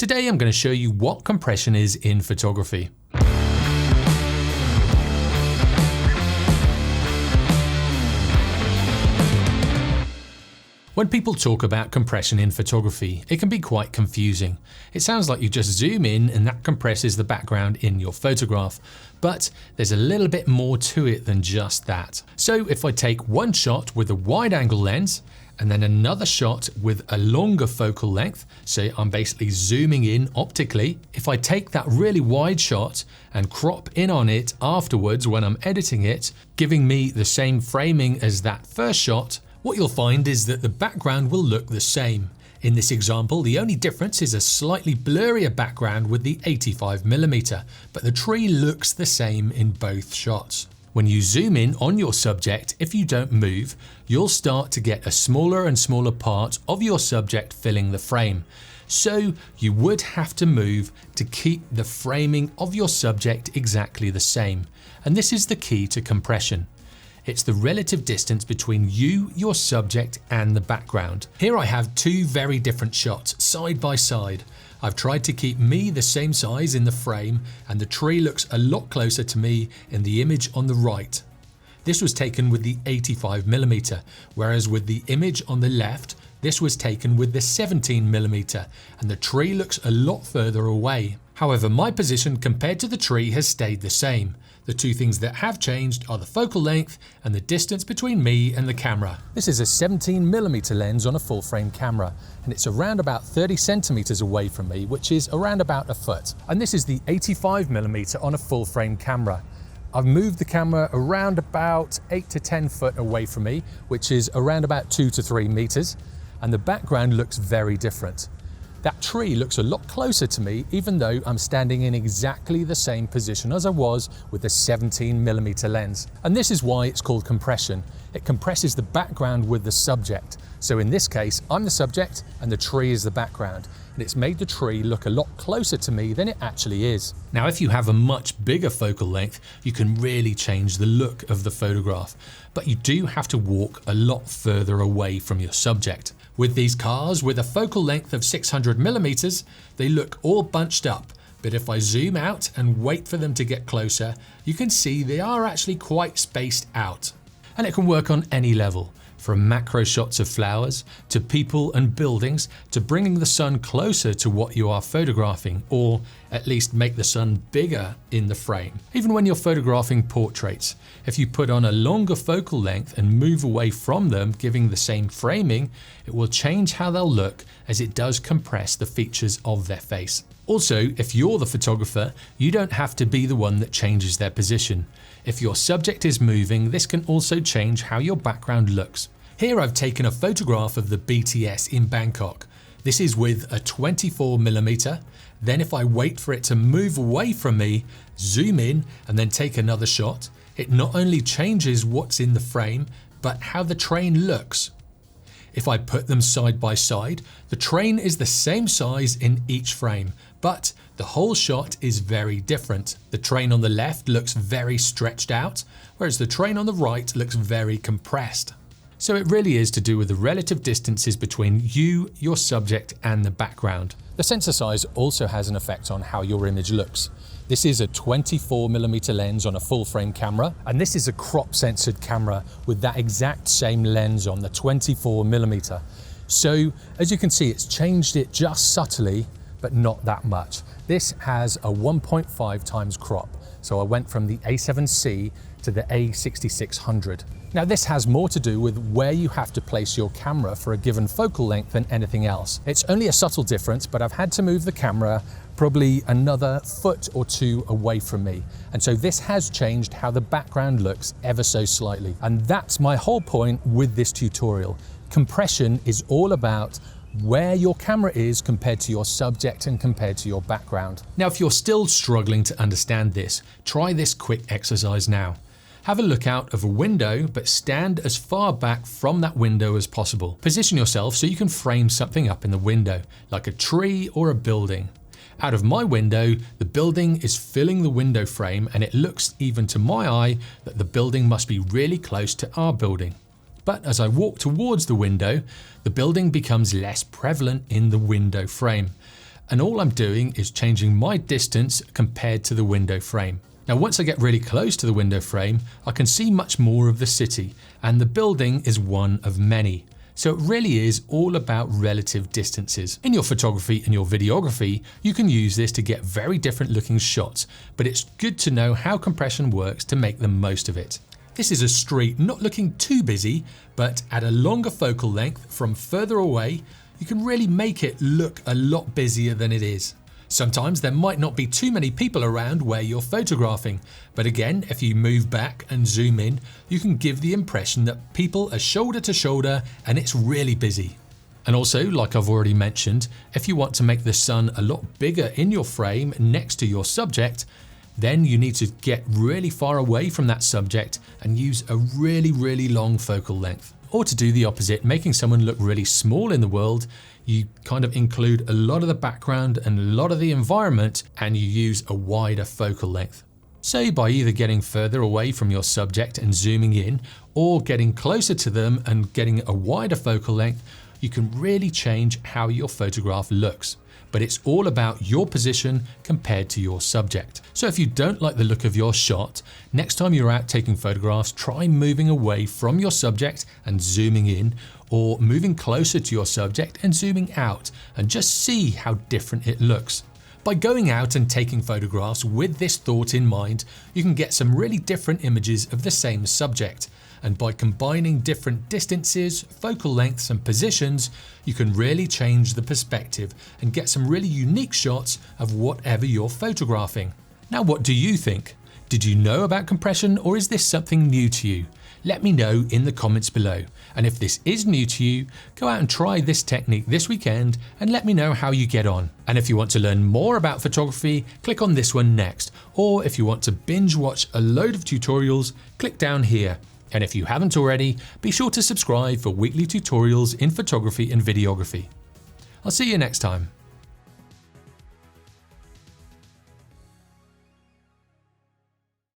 Today I'm going to show you what compression is in photography. When people talk about compression in photography, it can be quite confusing. It sounds like you just zoom in and that compresses the background in your photograph, but there's a little bit more to it than just that. So if I take one shot with a wide angle lens and then another shot with a longer focal length, so I'm basically zooming in optically, if I take that really wide shot and crop in on it afterwards when I'm editing it, giving me the same framing as that first shot, what you'll find is that the background will look the same. In this example, the only difference is a slightly blurrier background with the 85mm, but the tree looks the same in both shots. When you zoom in on your subject, if you don't move, you'll start to get a smaller and smaller part of your subject filling the frame. So you would have to move to keep the framing of your subject exactly the same. And this is the key to compression. It's the relative distance between you, your subject, and the background. Here I have two very different shots side by side. I've tried to keep me the same size in the frame, and the tree looks a lot closer to me in the image on the right. This was taken with the 85mm, whereas with the image on the left, this was taken with the 17mm, and the tree looks a lot further away. However, my position compared to the tree has stayed the same. The two things that have changed are the focal length and the distance between me and the camera. This is a 17mm lens on a full frame camera, and it's around about 30 centimeters away from me, which is around about a foot. And this is the 85mm on a full frame camera. I've moved the camera around about 8 to 10 foot away from me, which is around about 2 to 3 meters, and the background looks very different. That tree looks a lot closer to me, even though I'm standing in exactly the same position as I was with the 17mm lens. And this is why it's called compression. It compresses the background with the subject. So in this case, I'm the subject and the tree is the background. And it's made the tree look a lot closer to me than it actually is. Now, if you have a much bigger focal length, you can really change the look of the photograph, but you do have to walk a lot further away from your subject. With these cars with a focal length of 600mm, they look all bunched up, but if I zoom out and wait for them to get closer, you can see they are actually quite spaced out. And it can work on any level, from macro shots of flowers, to people and buildings, to bringing the sun closer to what you are photographing, or at least make the sun bigger in the frame. Even when you're photographing portraits, if you put on a longer focal length and move away from them, giving the same framing, it will change how they'll look, as it does compress the features of their face. Also, if you're the photographer, you don't have to be the one that changes their position. If your subject is moving, this can also change how your background looks. Here I've taken a photograph of the BTS in Bangkok. This is with a 24mm. Then if I wait for it to move away from me, zoom in and then take another shot, it not only changes what's in the frame, but how the train looks. If I put them side by side, the train is the same size in each frame, but the whole shot is very different. The train on the left looks very stretched out, whereas the train on the right looks very compressed. So it really is to do with the relative distances between you, your subject, and the background. The sensor size also has an effect on how your image looks. This is a 24mm lens on a full frame camera, and this is a crop censored camera with that exact same lens on the 24mm. So as you can see, it's changed it just subtly, but not that much. This has a 1.5 times crop. So I went from the A7C to the A6600. Now this has more to do with where you have to place your camera for a given focal length than anything else. It's only a subtle difference, but I've had to move the camera probably another foot or two away from me. And so this has changed how the background looks ever so slightly. And that's my whole point with this tutorial. Compression is all about where your camera is compared to your subject and compared to your background. Now, if you're still struggling to understand this, try this quick exercise now. Have a look out of a window, but stand as far back from that window as possible. Position yourself so you can frame something up in the window, like a tree or a building. Out of my window, the building is filling the window frame, and it looks, even to my eye, that the building must be really close to our building. But as I walk towards the window, the building becomes less prevalent in the window frame. and all I'm doing is changing my distance compared to the window frame. Now once I get really close to the window frame, I can see much more of the city, and the building is one of many. So it really is all about relative distances. In your photography and your videography, you can use this to get very different looking shots, but it's good to know how compression works to make the most of it. This is a street not looking too busy, but at a longer focal length from further away, you can really make it look a lot busier than it is. Sometimes there might not be too many people around where you're photographing, but again, if you move back and zoom in, you can give the impression that people are shoulder to shoulder and it's really busy. And also, like I've already mentioned, if you want to make the sun a lot bigger in your frame next to your subject, then you need to get really far away from that subject and use a really long focal length. Or to do the opposite, making someone look really small in the world, you kind of include a lot of the background and a lot of the environment, and you use a wider focal length. So by either getting further away from your subject and zooming in, or getting closer to them and getting a wider focal length, you can really change how your photograph looks. But it's all about your position compared to your subject. So if you don't like the look of your shot, next time you're out taking photographs, try moving away from your subject and zooming in, or moving closer to your subject and zooming out, and just see how different it looks. By going out and taking photographs with this thought in mind, you can get some really different images of the same subject. And by combining different distances, focal lengths and positions, you can really change the perspective and get some really unique shots of whatever you're photographing. Now what do you think? Did you know about compression, or is this something new to you? Let me know in the comments below. And if this is new to you, go out and try this technique this weekend and let me know how you get on. And if you want to learn more about photography, click on this one next. Or if you want to binge watch a load of tutorials, click down here. And if you haven't already, be sure to subscribe for weekly tutorials in photography and videography. I'll see you next time.